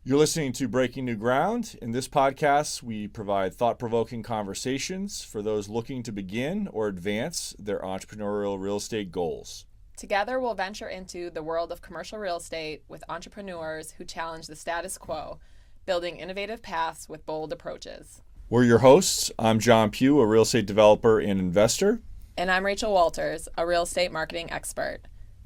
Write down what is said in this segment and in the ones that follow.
You're listening to Breaking New Ground. In this podcast, we provide thought-provoking conversations for those looking to begin or advance their entrepreneurial real estate goals. Together, we'll venture into the world of commercial real estate with entrepreneurs who challenge the status quo, building innovative paths with bold approaches. We're your hosts. I'm John Pugh, a real estate developer and investor. And I'm Rachel Walters, a real estate marketing expert.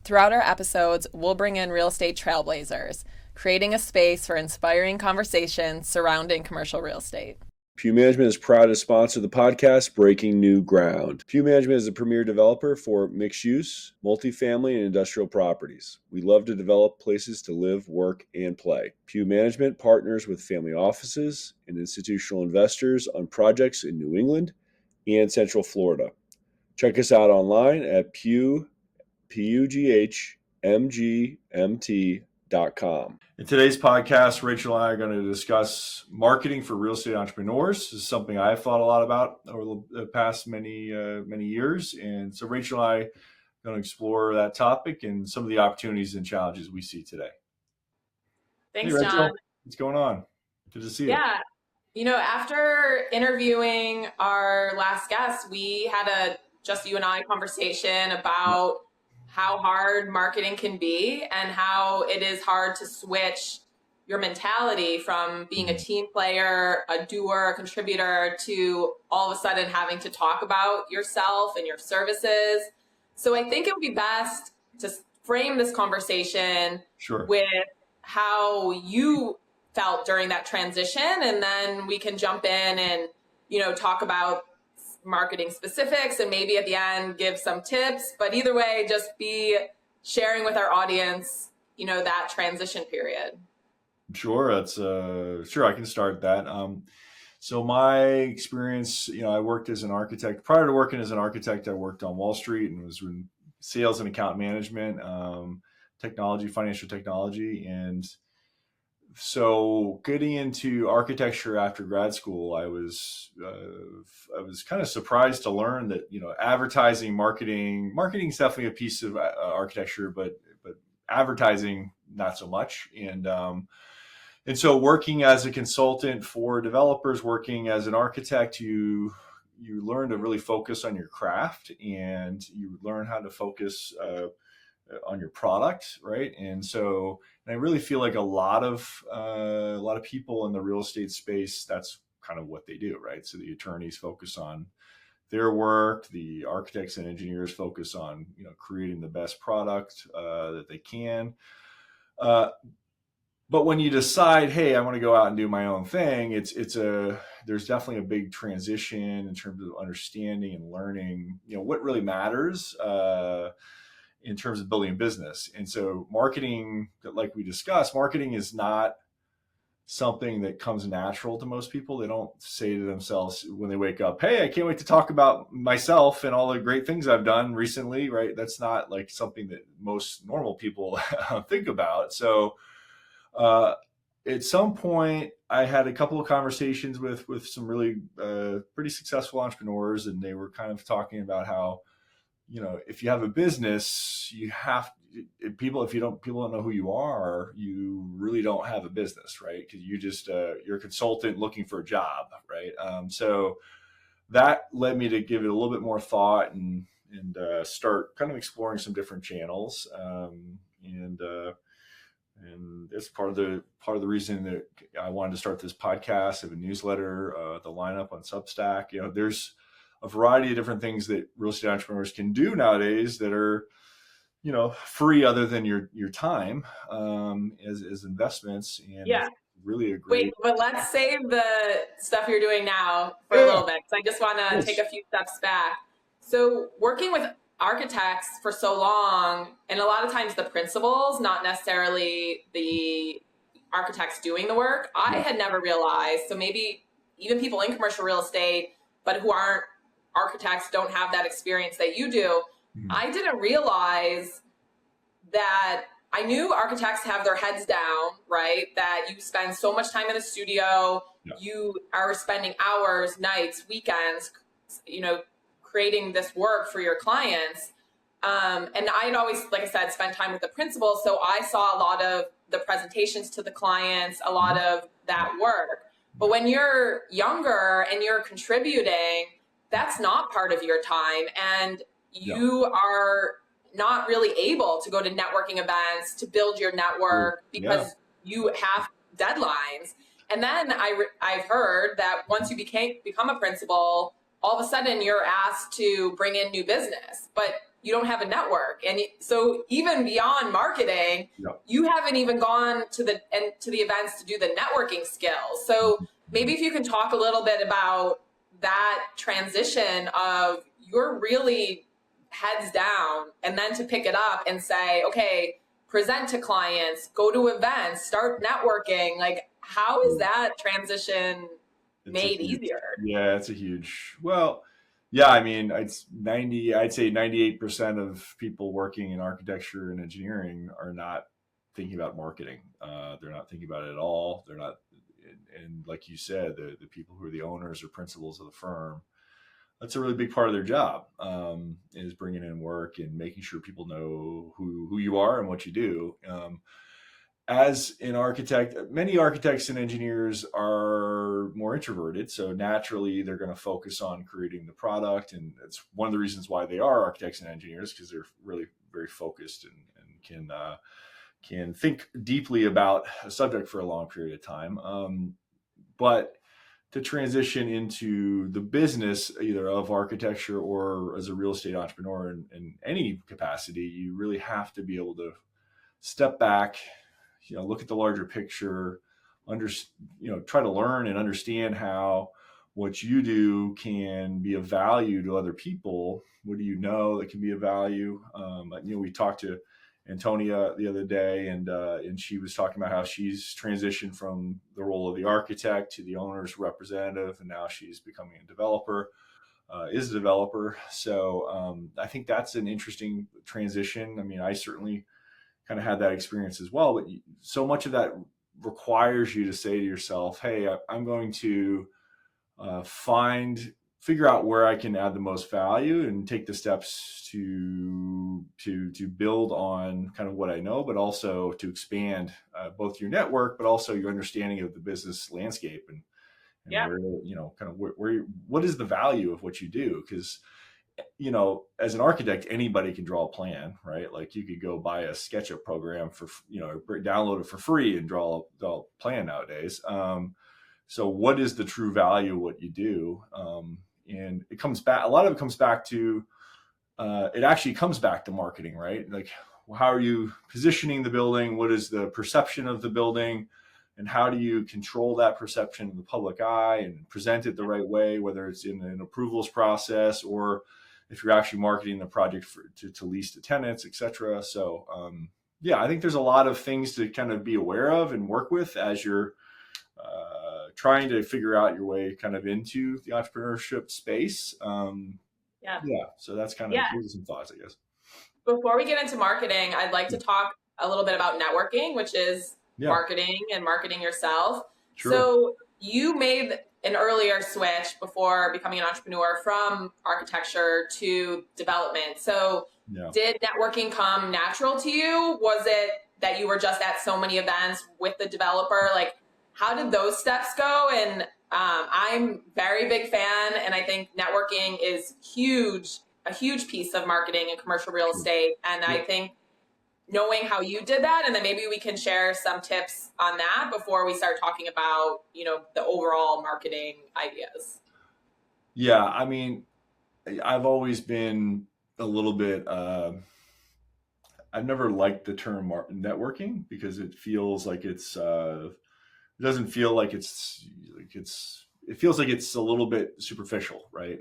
Throughout our episodes, we'll bring in real estate trailblazers, creating a space for inspiring conversations surrounding commercial real estate. Pugh Management is proud to sponsor the podcast Breaking New Ground. Pugh Management is a premier developer for mixed-use, multifamily, and industrial properties. We love to develop places to live, work, and play. Pugh Management partners with family offices and institutional investors on projects in New England and Central Florida. Check us out online at pughmgmt.com. In today's podcast, Rachel and I are going to discuss marketing for real estate entrepreneurs. This is something I've thought a lot about over the past many years. And so Rachel and I are going to explore that topic and some of the opportunities and challenges we see today. Thanks, hey, Rachel, John. what's going on? Good to see you. Yeah. You know, after interviewing our last guest, we had a just you and I conversation about how hard marketing can be and how it is hard to switch your mentality from being a team player, a doer, a contributor, to all of a sudden having to talk about yourself and your services. So I think it would be best to frame this conversation with how you felt during that transition, and then we can jump in and, talk about marketing specifics and maybe at the end give some tips, but either way, just be sharing with our audience, that transition period. Sure. That's sure. I can start that. So my experience, I worked as an architect. Prior to working as an architect, I worked on Wall Street and was in sales and account management, technology, financial technology. And so getting into architecture after grad school, I was kind of surprised to learn that, advertising, marketing is definitely a piece of architecture, but advertising, not so much. And so working as a consultant for developers, working as an architect, you learn to really focus on your craft, and you learn how to focus on your product, right? And I really feel like a lot of people in the real estate space, that's kind of what they do, right? So the attorneys focus on their work, the architects and engineers focus on creating the best product that they can. But when you decide, hey, I want to go out and do my own thing, there's definitely a big transition in terms of understanding and learning, what really matters in terms of building a business. And so marketing, like we discussed, marketing is not something that comes natural to most people. They don't say to themselves when they wake up, hey, I can't wait to talk about myself and all the great things I've done recently, right? That's not like something that most normal people think about. So at some point, I had a couple of conversations with some really pretty successful entrepreneurs, and they were kind of talking about how, if you have a business, if people don't know who you are, you really don't have a business, right? Because you're a consultant looking for a job, right? So that led me to give it a little bit more thought and start kind of exploring some different channels. And it's part of the reason that I wanted to start this podcast, have a newsletter, the lineup on Substack. There's a variety of different things that real estate entrepreneurs can do nowadays that are, free other than your time as investments. And yeah, really a great. Wait, but let's save the stuff you're doing now for a little bit, because I just want to take a few steps back. So working with architects for so long, and a lot of times the principals, not necessarily the architects doing the work, I had never realized. So maybe even people in commercial real estate, but who aren't architects, don't have that experience that you do. I didn't realize that. I knew architects have their heads down, right? That you spend so much time in the studio, you are spending hours, nights, weekends, creating this work for your clients. And I had always, like I said, spent time with the principal. So I saw a lot of the presentations to the clients, a lot of that work. But when you're younger and you're contributing, that's not part of your time. And you are not really able to go to networking events to build your network because you have deadlines. And then I've heard that once you become a principal, all of a sudden you're asked to bring in new business, but you don't have a network. And so even beyond marketing, you haven't even gone to the events to do the networking skills. So maybe if you can talk a little bit about that transition of you're really heads down, and then to pick it up and say, okay, present to clients, go to events, start networking. Like, how is that transition made easier? Yeah, it's a huge, well, yeah, I mean, I'd say 98% of people working in architecture and engineering are not thinking about marketing. They're not thinking about it at all. They're not, and like you said, the people who are the owners or principals of the firm, that's a really big part of their job, is bringing in work and making sure people know who you are and what you do. As an architect, many architects and engineers are more introverted. So naturally, they're going to focus on creating the product. And it's one of the reasons why they are architects and engineers, because they're really very focused and can think deeply about a subject for a long period of time. But to transition into the business, either of architecture or as a real estate entrepreneur in any capacity, you really have to be able to step back, look at the larger picture, try to learn and understand how what you do can be of value to other people. What do you know that can be of value? We talked to Antonia the other day, and she was talking about how she's transitioned from the role of the architect to the owner's representative, and now she's becoming a developer, is a developer. So I think that's an interesting transition. I mean, I certainly kind of had that experience as well, but so much of that requires you to say to yourself, hey, I'm going to figure out where I can add the most value and take the steps to build on kind of what I know, but also to expand both your network, but also your understanding of the business landscape and where, kind of where what is the value of what you do? Because as an architect, anybody can draw a plan, right? Like you could go buy a SketchUp program for, download it for free and draw a plan nowadays. So what is the true value of what you do? And it comes back, a lot of it comes back to, it actually comes back to marketing, right? Like, how are you positioning the building? What is the perception of the building? And how do you control that perception in the public eye and present it the right way, whether it's in an approvals process or if you're actually marketing the project to lease to tenants, et cetera. So, I think there's a lot of things to kind of be aware of and work with as you're trying to figure out your way kind of into the entrepreneurship space. So that's kind of some thoughts, I guess. Before we get into marketing, I'd like to talk a little bit about networking, which is marketing and marketing yourself. Sure. So you made an earlier switch before becoming an entrepreneur from architecture to development. So did networking come natural to you? Was it that you were just at so many events with the developer? Like, how did those steps go? And I'm very big fan, and I think networking is a huge piece of marketing and commercial real estate. And I think knowing how you did that, and then maybe we can share some tips on that before we start talking about, the overall marketing ideas. Yeah, I mean, I've always been a little bit, I've never liked the term networking because it feels like it doesn't feel like it feels like it's a little bit superficial, right?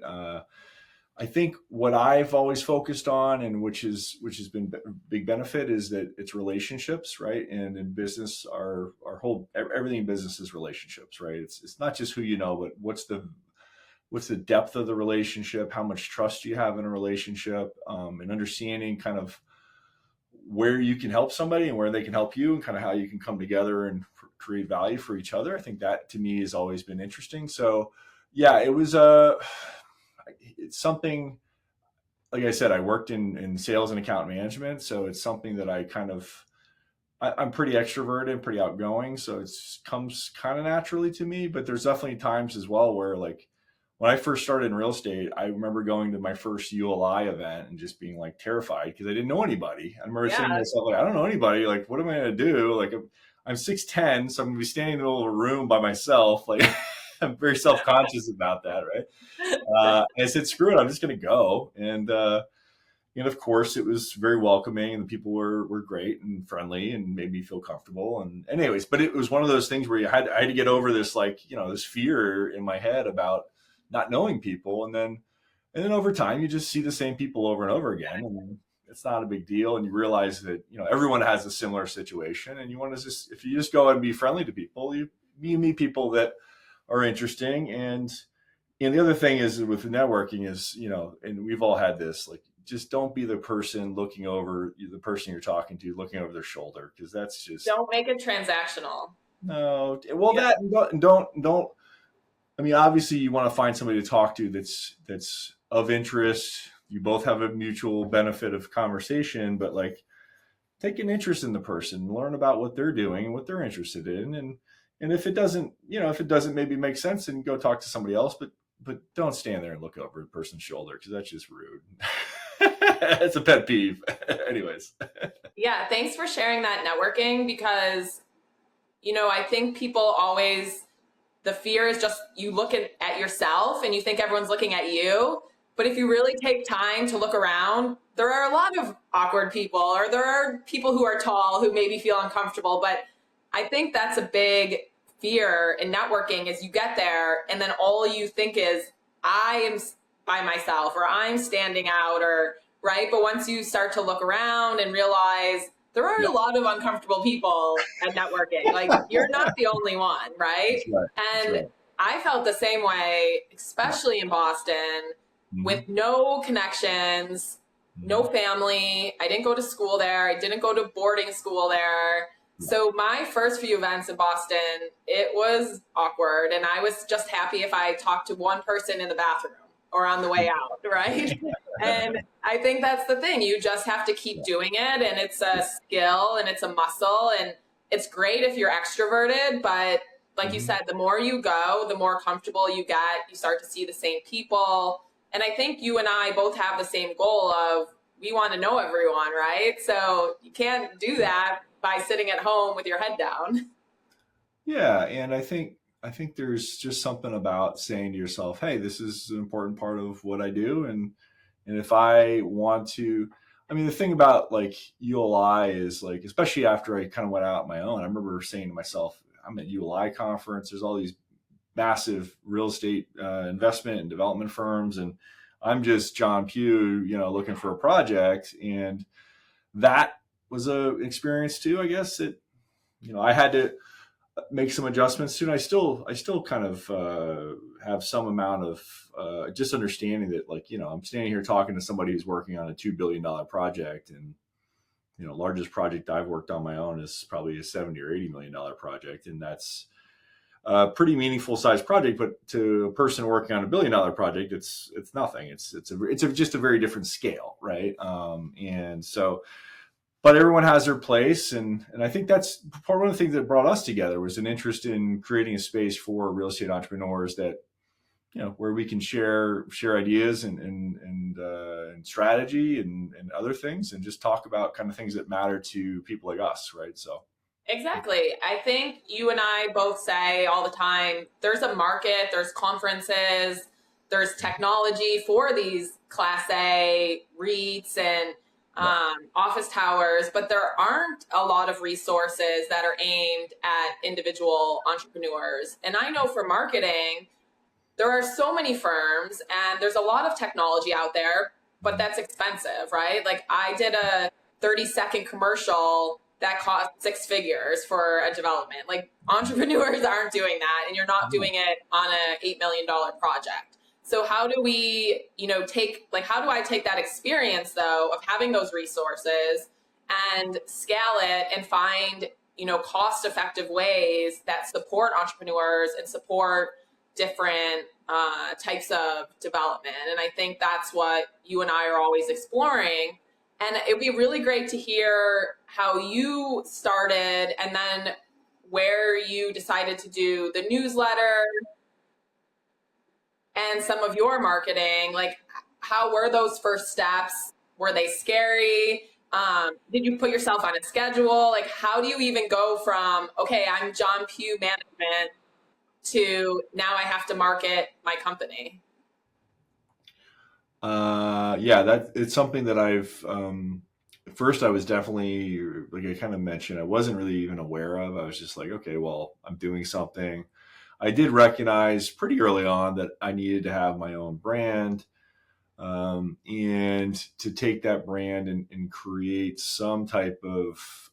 I think what I've always focused on, and which has been a big benefit, is that it's relationships, right? And in business, everything in business is relationships, right? It's not just who you know, but what's the depth of the relationship, how much trust you have in a relationship, and understanding kind of where you can help somebody and where they can help you, and kind of how you can come together and create value for each other. I think that to me has always been interesting. So it was it's something like I said, I worked in sales and account management. So it's something that I'm pretty extroverted, pretty outgoing. So it's comes kind of naturally to me, but there's definitely times as well where like when I first started in real estate, I remember going to my first ULI event and just being like terrified because I didn't know anybody. I remember saying to Yeah. myself, like, I don't know anybody. Like, what am I going to do? Like, I'm 6'10", so I'm going to be standing in the middle of a room by myself. Like, I'm very self-conscious about that, right? I said, screw it, I'm just going to go. And of course, it was very welcoming, and the people were great and friendly, and made me feel comfortable. And anyways, but it was one of those things where I had to get over this, like, this fear in my head about not knowing people, and then over time, you just see the same people over and over again, and it's not a big deal. And you realize that everyone has a similar situation, and you want to just if you just go and be friendly to people, you meet people that are interesting. And the other thing is with networking is, and we've all had this, like, just don't be the person looking over the person you're talking to, looking over their shoulder, because that's just Don't make it transactional. no. Well, Yeah. that and don't. I mean, obviously, you want to find somebody to talk to that's of interest. You both have a mutual benefit of conversation, but like, take an interest in the person, learn about what they're doing and what they're interested in, and if it doesn't, maybe make sense, then go talk to somebody else. But don't stand there and look over a person's shoulder, because that's just rude. It's a pet peeve. Anyways. Yeah, thanks for sharing that networking because, I think people always, the fear is just you look at yourself and you think everyone's looking at you. But if you really take time to look around, there are a lot of awkward people, or there are people who are tall who maybe feel uncomfortable. But I think that's a big fear in networking is you get there and then all you think is, I am by myself, or I'm standing out, or right. But once you start to look around and realize there are a lot of uncomfortable people at networking, like you're not the only one, right? That's right. And That's right. I felt the same way, especially in Boston, with no connections, no family. I didn't go to school there. I didn't go to boarding school there. So my first few events in Boston, it was awkward. And I was just happy if I talked to one person in the bathroom or on the way out, right? And I think that's the thing. You just have to keep doing it. And it's a skill and it's a muscle. And it's great if you're extroverted, but like you said, the more you go, the more comfortable you get. You start to see the same people. And I think you and I both have the same goal of we want to know everyone, right? So you can't do that by sitting at home with your head down. Yeah, and I think there's just something about saying to yourself, "Hey, this is an important part of what I do," and if I want to, I mean, the thing about like ULI is like, especially after I kind of went out on my own, I remember saying to myself, "I'm at ULI conference. There's all these massive real estate investment and development firms, and I'm just John Pugh, looking for a project." And that was a experience too, I guess. That I had to make some adjustments too. And I still kind of have some amount of just understanding that, like, I'm standing here talking to somebody who's working on a $2 billion project, and largest project I've worked on my own is probably a $70 or $80 million project, and that's a pretty meaningful size project. But to a person working on $1 billion project, it's nothing. It's just a very different scale, right? And so, but everyone has their place, and I think that's part of the things that brought us together was an interest in creating a space for real estate entrepreneurs that where we can share ideas and strategy and other things, and just talk about kind of things that matter to people like us, right? So Exactly. I think you and I both say all the time, there's a market, there's conferences, there's technology for these Class A REITs and office towers, but there aren't a lot of resources that are aimed at individual entrepreneurs. And I know for marketing, there are so many firms and there's a lot of technology out there, but that's expensive, right? Like I did a 30-second commercial that cost 6 figures for a development. Like entrepreneurs aren't doing that, and you're not doing it on a $8 million project. So how do we, how do I take that experience though of having those resources and scale it and find, cost effective ways that support entrepreneurs and support different types of development. And I think that's what you and I are always exploring. And it'd be really great to hear how you started and then where you decided to do the newsletter and some of your marketing. Like, how were those first steps? Were they scary? Did you put yourself on a schedule? Like, how do you even go from, okay, I'm John Pugh Management, to now I have to market my company? Yeah, it's something that I've, first I was definitely, like I kind of mentioned, I wasn't really even aware of. I was just like, okay, well, I'm doing something. I did recognize pretty early on that I needed to have my own brand, and to take that brand and create some type of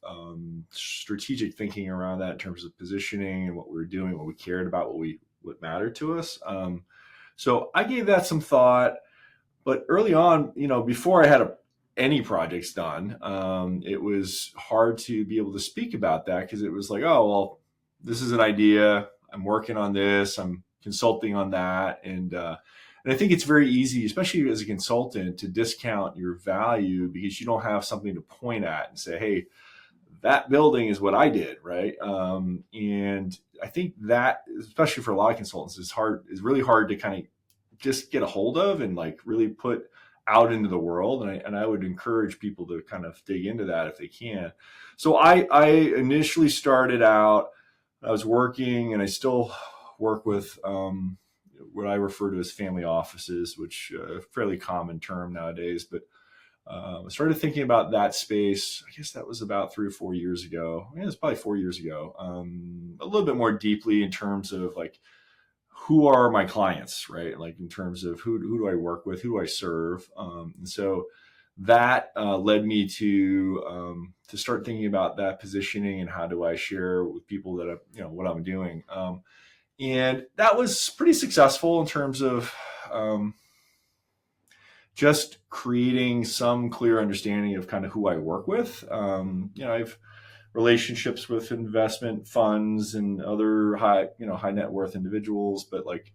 strategic thinking around that in terms of positioning and what we were doing, what we cared about, what mattered to us. So I gave that some thought. But early on, before I had any projects done, it was hard to be able to speak about that because it was like, oh, well, this is an idea. I'm working on this. I'm consulting on that. And I think it's very easy, especially as a consultant, to discount your value because you don't have something to point at and say, hey, that building is what I did, right? And I think that, especially for a lot of consultants, is really hard to kind of just get a hold of and like really put out into the world. And I would encourage people to kind of dig into that if they can. So I initially started out, I was working, and I still work with what I refer to as family offices, which a fairly common term nowadays. But I started thinking about that space. I guess that was about 3 or 4 years ago. Yeah, it's probably 4 years ago. A little bit more deeply in terms of like, who are my clients, right? Like in terms of who do I work with, who do I serve? And so that led me to start thinking about that positioning and how do I share with people that what I'm doing. And that was pretty successful in terms of just creating some clear understanding of kind of who I work with. I've relationships with investment funds and other high net worth individuals, but like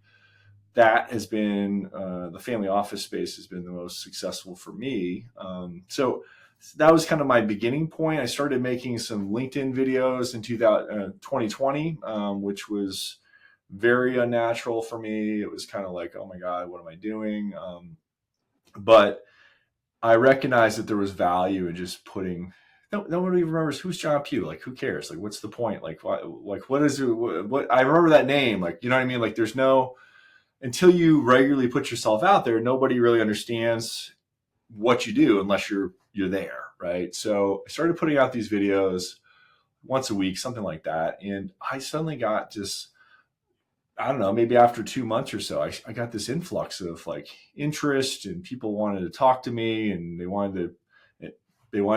that has been the family office space has been the most successful for me. So that was kind of my beginning point. I started making some LinkedIn videos in 2020, which was very unnatural for me. It was kind of like, oh my God, what am I doing? But I recognized that there was value in just putting. Nobody remembers who's John Pugh. Like, who cares? Like, what's the point? Like, what is it? What I remember that name. Like, you know what I mean? Like, there's no, until you regularly put yourself out there, nobody really understands what you do unless you're there, right? So I started putting out these videos once a week, something like that, and I suddenly got just, I don't know, maybe after 2 months or so, I got this influx of like interest, and people wanted to talk to me, and they wanted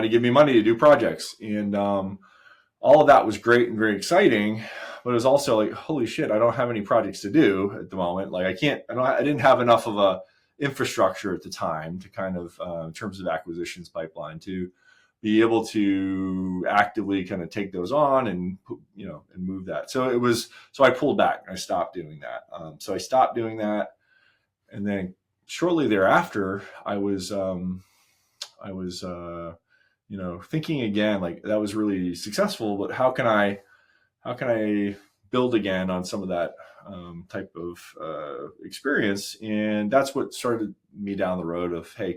to give me money to do projects. And all of that was great and very exciting, but it was also like, holy shit, I don't have any projects to do at the moment. Like I didn't have enough of a infrastructure at the time to kind of, in terms of acquisitions pipeline, to be able to actively kind of take those on and move that. So I pulled back. I stopped doing that. So I stopped doing that, and then shortly thereafter, I was thinking again, like that was really successful, but how can I build again on some of that type of experience? And that's what started me down the road of, hey,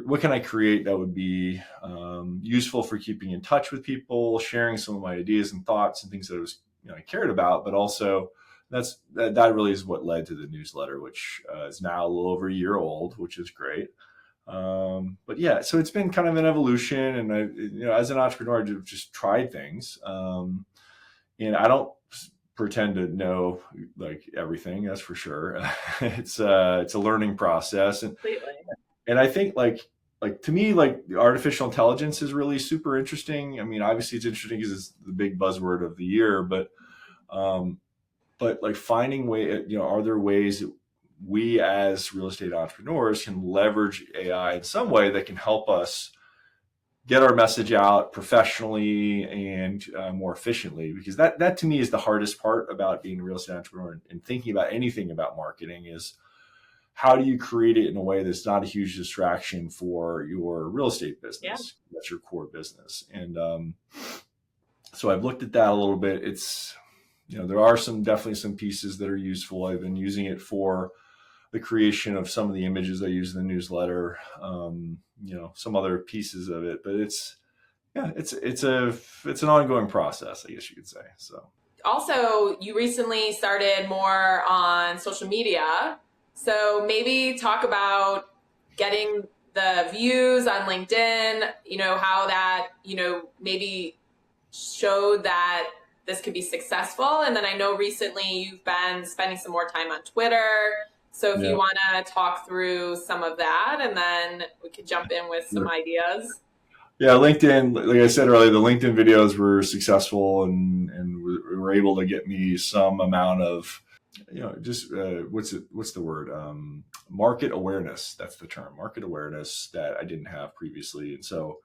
what can I create that would be useful for keeping in touch with people, sharing some of my ideas and thoughts and things that I cared about, but also that really is what led to the newsletter, which is now a little over a year old, which is great. But yeah, so it's been kind of an evolution, and I, as an entrepreneur, I've just tried things, and I don't pretend to know like everything, that's for sure. It's a learning process, and I think like to me, like the artificial intelligence is really super interesting. I mean, obviously it's interesting because it's the big buzzword of the year, but like finding are there ways that we as real estate entrepreneurs can leverage AI in some way that can help us get our message out professionally and more efficiently, because that to me is the hardest part about being a real estate entrepreneur and thinking about anything about marketing is how do you create it in a way that's not a huge distraction for your real estate business? That's your core business. And so I've looked at that a little bit. It's, there are definitely some pieces that are useful. I've been using it for the creation of some of the images I use in the newsletter, some other pieces of it, but it's an ongoing process, I guess you could say. So also, you recently started more on social media. So maybe talk about getting the views on LinkedIn, how that, maybe showed that this could be successful. And then I know recently you've been spending some more time on Twitter. So if you want to talk through some of that, and then we could jump in with some ideas. Yeah, LinkedIn, like I said earlier, the LinkedIn videos were successful and were able to get me some amount of, just what's the word? Market awareness. That's the term, market awareness, that I didn't have previously. And so,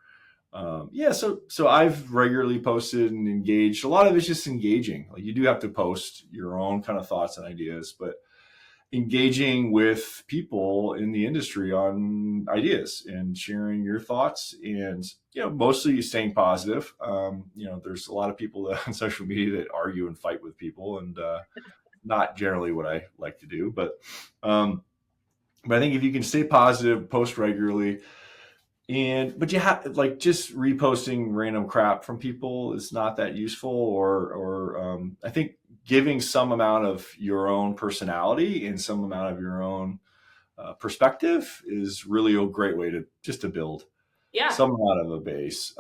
so I've regularly posted and engaged. A lot of it's just engaging. Like, you do have to post your own kind of thoughts and ideas, but engaging with people in the industry on ideas and sharing your thoughts, and mostly staying positive. There's a lot of people on social media that argue and fight with people, and not generally what I like to do, but I think if you can stay positive, post regularly, but you have, like, just reposting random crap from people is not that useful, or I think giving some amount of your own personality and some amount of your own perspective is really a great way to build some amount of a base.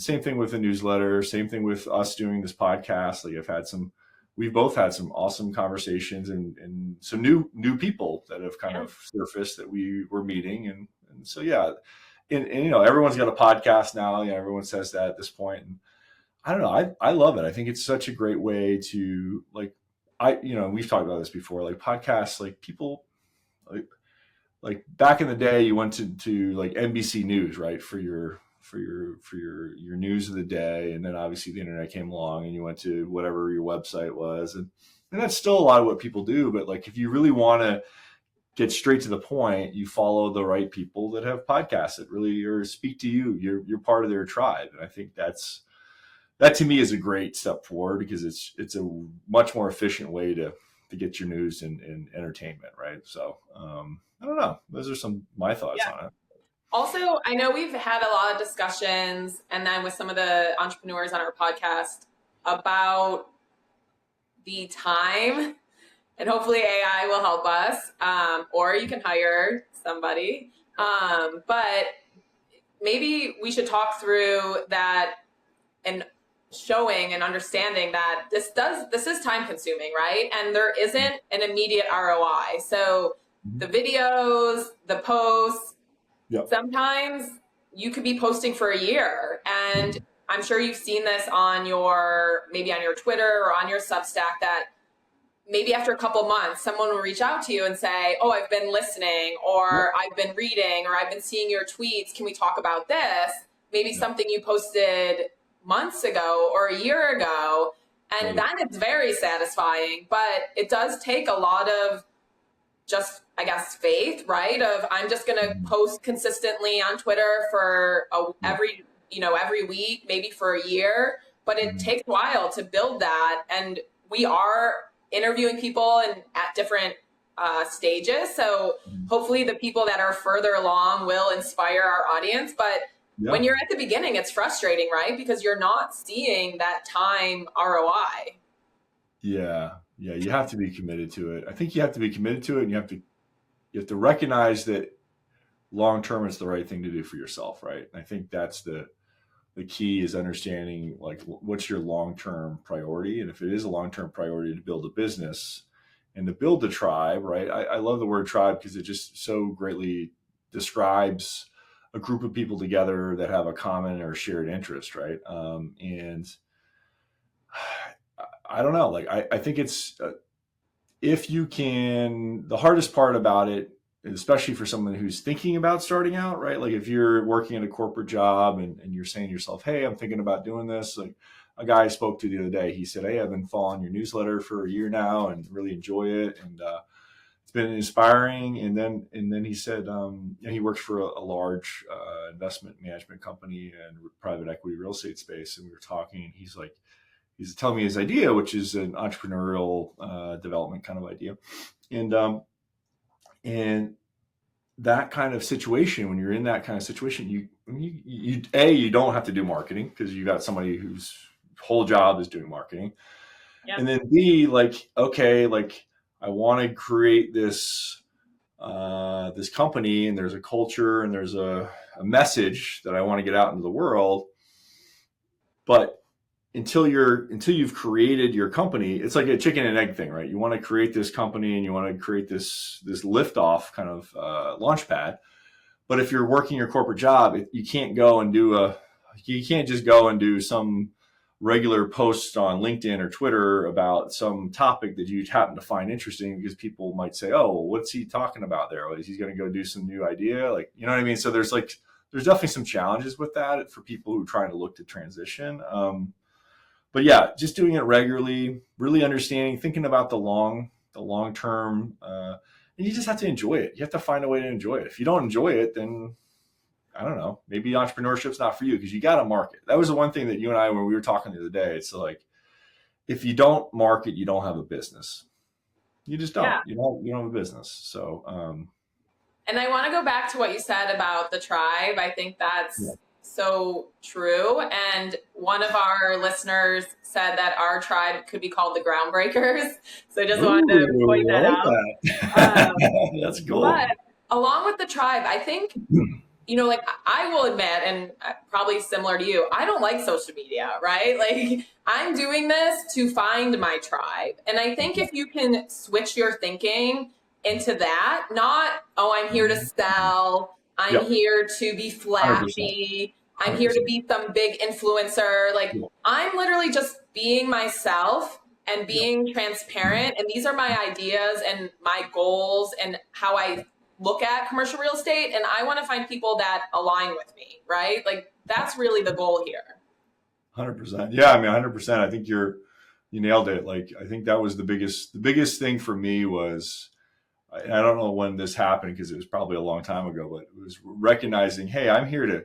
Same thing with the newsletter, same thing with us doing this podcast. Like, we've both had some awesome conversations and some new people that have kind of surfaced that we were meeting. And so, and everyone's got a podcast now. Everyone says that at this point. And I don't know. I love it. I think it's such a great way to, like, we've talked about this before, like podcasts, like people, like back in the day, you went to like NBC News, right? For your news of the day. And then obviously the internet came along and you went to whatever your website was. And that's still a lot of what people do. But like, if you really want to get straight to the point, you follow the right people that have podcasts that really speak to you. You're part of their tribe. And I think that to me is a great step forward, because it's a much more efficient way to get your news and entertainment, right? So I don't know. Those are my thoughts on it. Also, I know we've had a lot of discussions, and then with some of the entrepreneurs on our podcast, about the time, and hopefully AI will help us, or you can hire somebody. But maybe we should talk through that and showing and understanding that this is time consuming, right? And there isn't an immediate ROI. So the videos, the posts, sometimes you could be posting for a year. And I'm sure you've seen this on your Twitter or on your Substack, that maybe after a couple months, someone will reach out to you and say, oh, I've been listening, or I've been reading, or I've been seeing your tweets. Can we talk about this? Maybe something you posted months ago or a year ago. And that is very satisfying, but it does take a lot of just, I guess, faith, right? Of, I'm just going to post consistently on Twitter for every week, maybe for a year, but it takes a while to build that. And we are interviewing people at different stages. So hopefully the people that are further along will inspire our audience. But when you're at the beginning, it's frustrating, right? Because you're not seeing that time ROI. Yeah. You have to be committed to it. I think you have to be committed to it, and you have to recognize that long-term it's the right thing to do for yourself. Right. And I think that's the key, is understanding, like, what's your long-term priority. And if it is a long-term priority to build a business and to build a tribe, right? I love the word tribe because it just so greatly describes a group of people together that have a common or shared interest. Right. And I don't know, like, I think it's, if you can, the hardest part about it, especially for someone who's thinking about starting out, right? Like if you're working in a corporate job and you're saying to yourself, hey, I'm thinking about doing this. Like a guy I spoke to the other day, he said, hey, I've been following your newsletter for a year now and really enjoy it. And it's been inspiring. And then he said, he works for a large investment management company and private equity real estate space. And we were talking, and he's telling me his idea, which is an entrepreneurial development kind of idea. And that kind of situation, when you're in that kind of situation, you don't have to do marketing because you got somebody whose whole job is doing marketing. Yeah. And then B, like, okay, like I want to create this company, and there's a culture and there's a message that I want to get out into the world. But until you've created your company, it's like a chicken and egg thing, right? You want to create this company and you want to create this liftoff kind of launch pad. But if you're working your corporate job, you can't just go and do some regular post on LinkedIn or Twitter about some topic that you happen to find interesting, because people might say, oh, well, what's he talking about there? Is he going to go do some new idea? Like, you know what I mean? So there's definitely some challenges with that for people who are trying to look to transition. But yeah, just doing it regularly, really understanding, thinking about the long term, and you just have to enjoy it. You have to find a way to enjoy it. If you don't enjoy it, then I don't know, maybe entrepreneurship's not for you, because you got to market. That was the one thing that you and I, when we were talking the other day, it's like, if you don't market, you don't have a business. You just don't. Yeah. You don't have a business. So, and I want to go back to what you said about the tribe. I think that's so true. And one of our listeners said that our tribe could be called the Groundbreakers. So I just wanted to point that out. That's cool. But along with the tribe, I think, like I will admit, and probably similar to you, I don't like social media, right? Like I'm doing this to find my tribe. And I think if you can switch your thinking into that, not, oh, I'm here to sell, I'm here to be flashy, 100%. I'm here to be some big influencer. Like I'm literally just being myself and being transparent. And these are my ideas and my goals and how I look at commercial real estate. And I want to find people that align with me, right? Like that's really the goal here. 100%. Yeah. I mean, 100%. I think you nailed it. Like, I think that was the biggest thing for me was, I don't know when this happened because it was probably a long time ago, but it was recognizing, hey, I'm here to,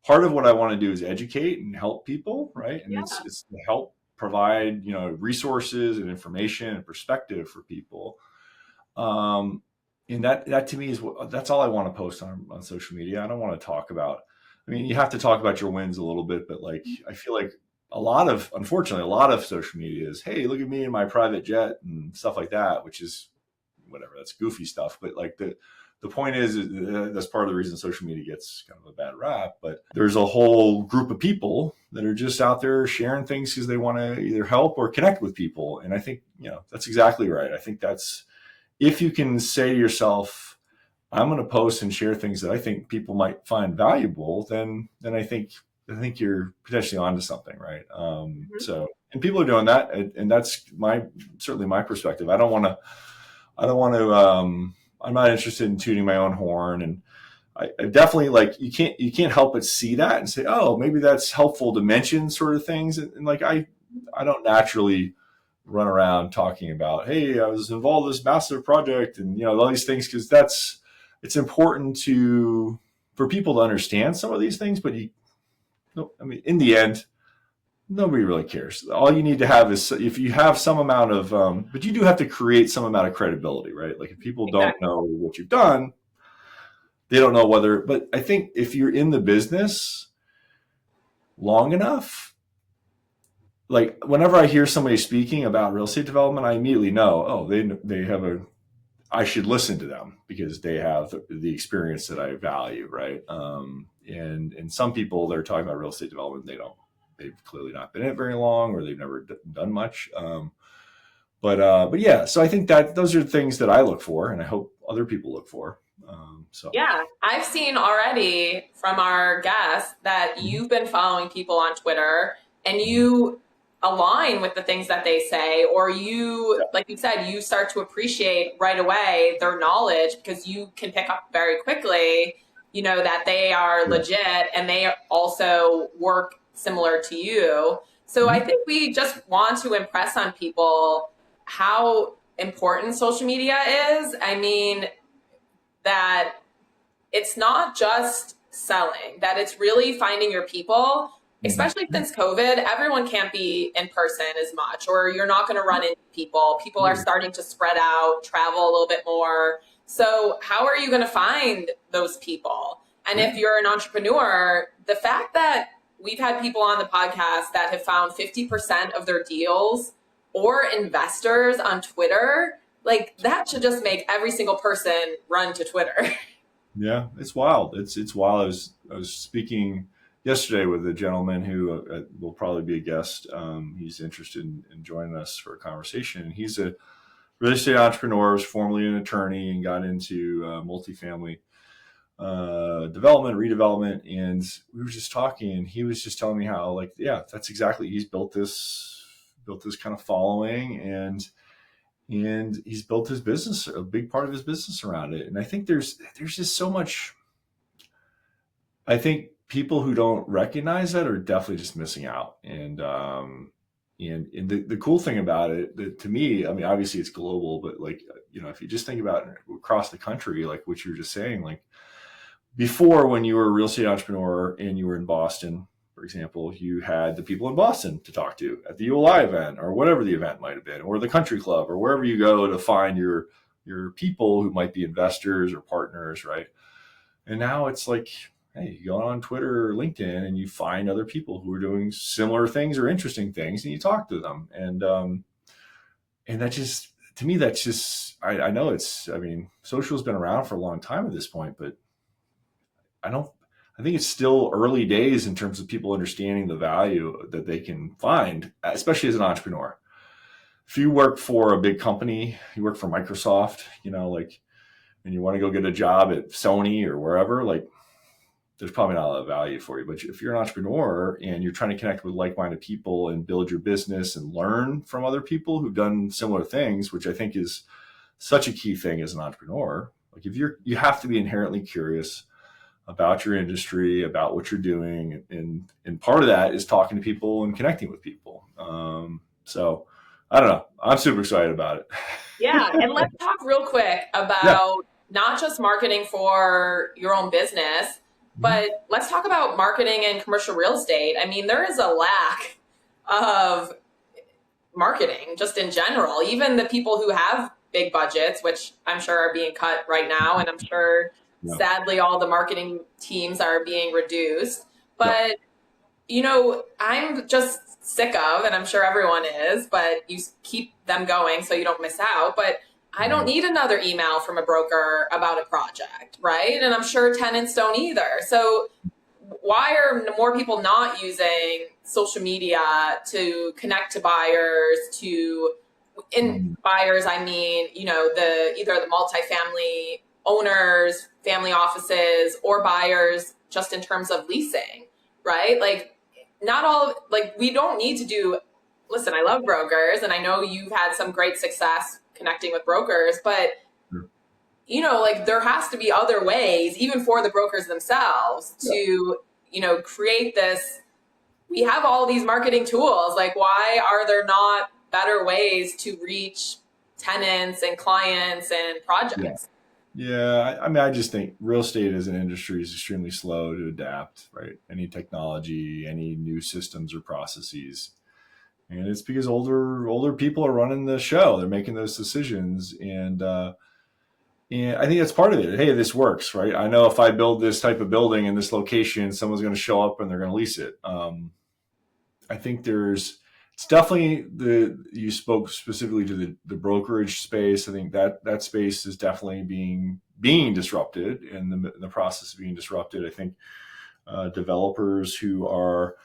part of what I want to do is educate and help people, right? And it's to help provide, resources and information and perspective for people. And that to me that's all I want to post on social media. I don't want to talk about, I mean, you have to talk about your wins a little bit, but like, I feel like unfortunately, a lot of social media is, hey, look at me in my private jet and stuff like that, which is whatever, that's goofy stuff. But like the point is that's part of the reason social media gets kind of a bad rap. But there's a whole group of people that are just out there sharing things because they want to either help or connect with people. And I think, that's exactly right. I think that's, if you can say to yourself, I'm going to post and share things that I think people might find valuable, then I think you're potentially onto something, right? So, and people are doing that, and that's certainly my perspective. I'm not interested in tooting my own horn, and I definitely, like, you can't help but see that and say, oh, maybe that's helpful to mention sort of things. And like, I don't naturally run around talking about, hey, I was involved in this massive project and, all these things, because it's important for people to understand some of these things, but in the end, nobody really cares. All you need to have is, if you have some amount of, but you do have to create some amount of credibility, right? Like if people don't know what you've done, they don't know whether, but I think if you're in the business long enough, like whenever I hear somebody speaking about real estate development, I immediately know, oh, they have I should listen to them because they have the experience that I value, right? And some people that are talking about real estate development, they've clearly not been in it very long, or they've never done much. But yeah, so I think that those are things that I look for, and I hope other people look for. Yeah, I've seen already from our guests that you've been following people on Twitter, and you align with the things that they say, or you, like you said, you start to appreciate right away their knowledge because you can pick up very quickly, that they are legit and they also work similar to you. So I think we just want to impress on people how important social media is. I mean, that it's not just selling, that it's really finding your people, especially since COVID. Everyone can't be in person as much, or you're not going to run into people. People are starting to spread out, travel a little bit more. So how are you going to find those people? And if you're an entrepreneur, the fact that we've had people on the podcast that have found 50% of their deals or investors on Twitter, like that should just make every single person run to Twitter. Yeah, it's wild. It's wild. I was speaking yesterday with a gentleman who will probably be a guest. He's interested in joining us for a conversation. And he's a real estate entrepreneur, was formerly an attorney, and got into multifamily development, redevelopment. And we were just talking, and he was just telling me how, like, yeah, that's exactly, he's built this kind of following, and he's built his business, a big part of his business around it. And I think there's just so much. I think people who don't recognize that are definitely just missing out. And the cool thing about it, that to me, I mean, obviously it's global, but like, if you just think about it across the country, like what you were just saying, like before, when you were a real estate entrepreneur and you were in Boston, for example, you had the people in Boston to talk to at the ULI event or whatever the event might have been, or the country club, or wherever you go to find your people who might be investors or partners, right? And now it's like, hey, you go on Twitter or LinkedIn and you find other people who are doing similar things or interesting things, and you talk to them. And that just, to me, that's just, I know I mean, social's been around for a long time at this point, but I think it's still early days in terms of people understanding the value that they can find, especially as an entrepreneur. If you work for a big company, you work for Microsoft, like, and you want to go get a job at Sony or wherever, like, there's probably not a lot of value for you. But if you're an entrepreneur and you're trying to connect with like-minded people and build your business and learn from other people who've done similar things, which I think is such a key thing as an entrepreneur, like you have to be inherently curious about your industry, about what you're doing. And part of that is talking to people and connecting with people. So I don't know. I'm super excited about it. Yeah. And let's talk real quick about not just marketing for your own business, but let's talk about marketing in commercial real estate. I mean, there is a lack of marketing just in general. Even the people who have big budgets, which I'm sure are being cut right now, and I'm sure sadly all the marketing teams are being reduced. But I'm just sick of, and I'm sure everyone is, but you keep them going so you don't miss out. But I don't need another email from a broker about a project, right? And I'm sure tenants don't either. So why are more people not using social media to connect to buyers, buyers, I mean, either the multifamily owners, family offices, or buyers just in terms of leasing, right? Like not all, like we don't need to do, listen, I love brokers and I know you've had some great success connecting with brokers, but like there has to be other ways, even for the brokers themselves, to, create this. We have all these marketing tools. Like, why are there not better ways to reach tenants and clients and projects? Yeah. I mean, I just think real estate as an industry is extremely slow to adapt, right? Any technology, any new systems or processes. And it's because older people are running the show. They're making those decisions. And I think that's part of it. Hey, this works, right? I know if I build this type of building in this location, someone's going to show up and they're going to lease it. I think it's definitely you spoke specifically to the brokerage space. I think that space is definitely being disrupted, and the process of being disrupted. I think developers who are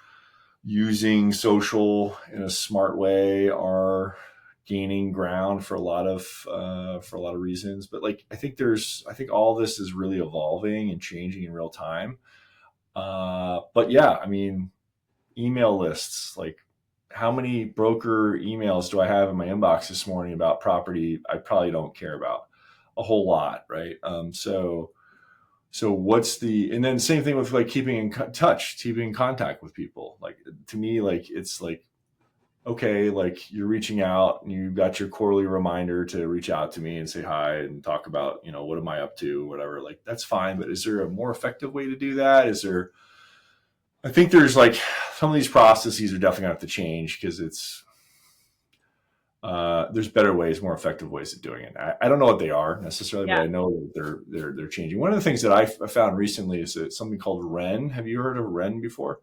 using social in a smart way are gaining ground for a lot of reasons. But like I think all this is really evolving and changing in real time. But yeah, I mean, email lists, like how many broker emails do I have in my inbox this morning about property I probably don't care about? A whole lot, right? So what's and then same thing with like keeping in touch, keeping in contact with people. Like to me, like it's like, okay, like you're reaching out and you got your quarterly reminder to reach out to me and say hi and talk about, what am I up to, whatever. Like that's fine, but is there a more effective way to do that? I think there's like some of these processes are definitely gonna have to change because there's better ways, more effective ways of doing it. I don't know what they are necessarily, but I know that they're changing. One of the things that I found recently is something called Ren. Have you heard of Ren before?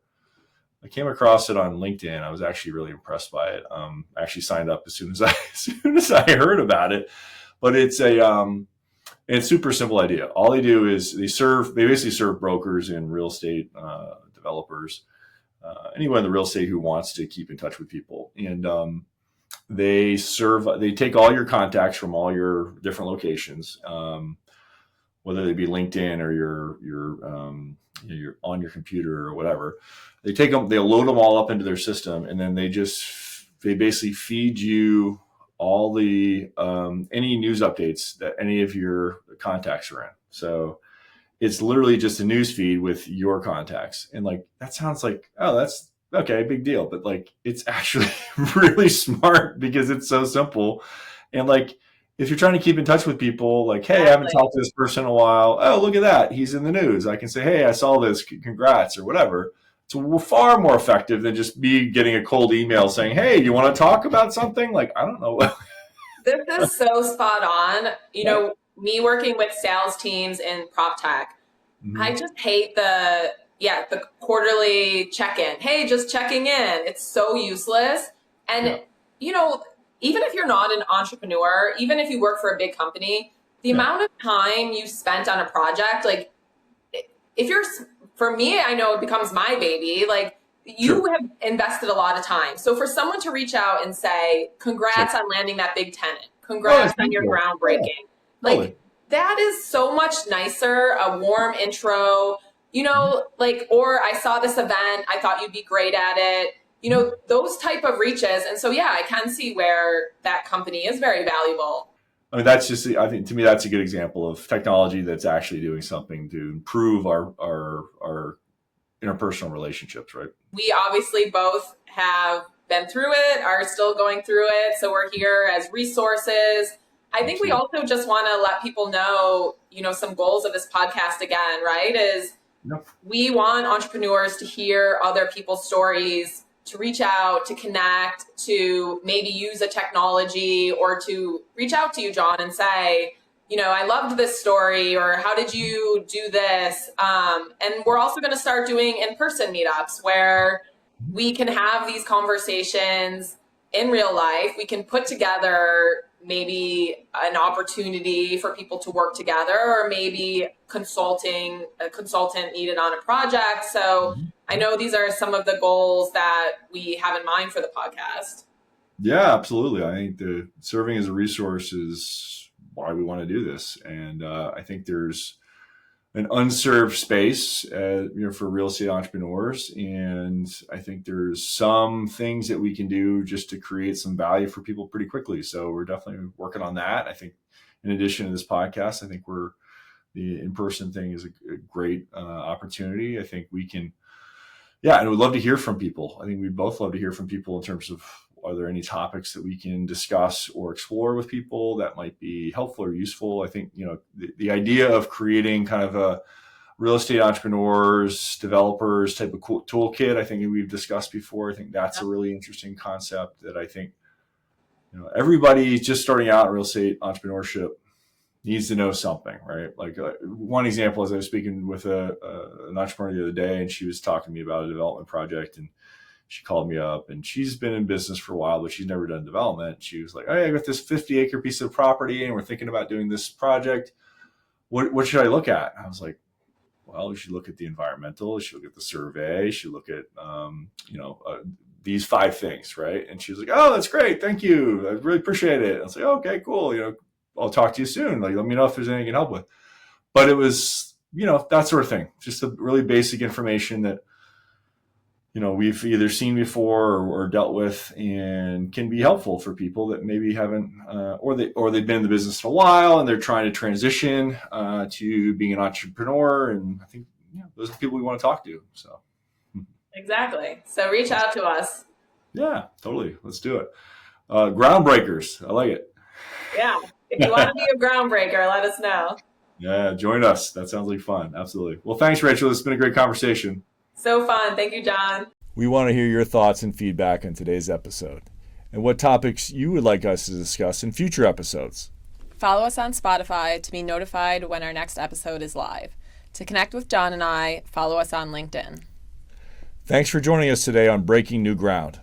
I came across it on LinkedIn. I was actually really impressed by it. I actually signed up as soon as I heard about it. But it's it's super simple idea. All they do is they basically serve brokers and real estate developers, anyone in the real estate who wants to keep in touch with people. And they take all your contacts from all your different locations, whether they be LinkedIn or you're on your computer or whatever. They load them all up into their system, and then they basically feed you all the any news updates that any of your contacts are in. So it's literally just a news feed with your contacts. And like, that sounds like, oh, that's okay, big deal. But like, it's actually really smart because it's so simple. And like, if you're trying to keep in touch with people, like, hey, I haven't talked to this person in a while. Oh, look at that. He's in the news. I can say, hey, I saw this. Congrats or whatever. It's far more effective than just me getting a cold email saying, hey, you want to talk about something? Like, I don't know. This is so spot on. Me working with sales teams in prop tech, I just hate the quarterly check-in. Hey, just checking in. It's so useless. And, even if you're not an entrepreneur, even if you work for a big company, the amount of time you spent on a project, like for me, I know it becomes my baby. Like you have invested a lot of time. So for someone to reach out and say, congrats on landing that big tenant, congrats on your groundbreaking, like that is so much nicer, a warm intro, or I saw this event, I thought you'd be great at it, those type of reaches. And so, I can see where that company is very valuable. I mean, I think to me, that's a good example of technology that's actually doing something to improve our interpersonal relationships, right? We obviously both have been through it, are still going through it. So we're here as resources. I think we also just want to let people know, some goals of this podcast again, right? We want entrepreneurs to hear other people's stories, to reach out, to connect, to maybe use a technology, or to reach out to you, John, and say, I loved this story, or how did you do this? And we're also going to start doing in-person meetups where we can have these conversations in real life. We can put together maybe an opportunity for people to work together, or maybe a consultant needed on a project. So I know these are some of the goals that we have in mind for the podcast. Yeah, absolutely. I think the serving as a resource is why we want to do this. And I think there's an unserved space, for real estate entrepreneurs. And I think there's some things that we can do just to create some value for people pretty quickly. So we're definitely working on that. I think in addition to this podcast, I think the in-person thing is a great opportunity. I think we can, and we'd love to hear from people. I think we'd both love to hear from people in terms of, are there any topics that we can discuss or explore with people that might be helpful or useful? I think, the idea of creating kind of a real estate entrepreneurs, developers type of toolkit, I think we've discussed before. I think that's a really interesting concept that I think, everybody just starting out in real estate entrepreneurship needs to know something, right? Like one example is I was speaking with an entrepreneur the other day, and she was talking to me about a development project, and she called me up, and she's been in business for a while, but she's never done development. She was like, hey, I got this 50-acre piece of property, and we're thinking about doing this project. What should I look at? I was like, well, you should look at the environmental, you should look at the survey, you should look at, these 5 things, right? And she was like, oh, that's great. Thank you. I really appreciate it. I was like, okay, cool. I'll talk to you soon. Like, let me know if there's anything I can help with. But it was, that sort of thing. Just the really basic information that, we've either seen before or dealt with, and can be helpful for people that maybe haven't, or they've been in the business for a while and they're trying to transition to being an entrepreneur. And I think those are the people we want to talk to. So exactly. So reach out to us. Yeah, totally. Let's do it. Groundbreakers. I like it. Yeah. If you want to be a groundbreaker, let us know. Yeah, join us. That sounds like fun. Absolutely. Well, thanks, Rachel. It's been a great conversation. So fun. Thank you, John. We want to hear your thoughts and feedback on today's episode and what topics you would like us to discuss in future episodes. Follow us on Spotify to be notified when our next episode is live. To connect with John and I, follow us on LinkedIn. Thanks for joining us today on Breaking New Ground.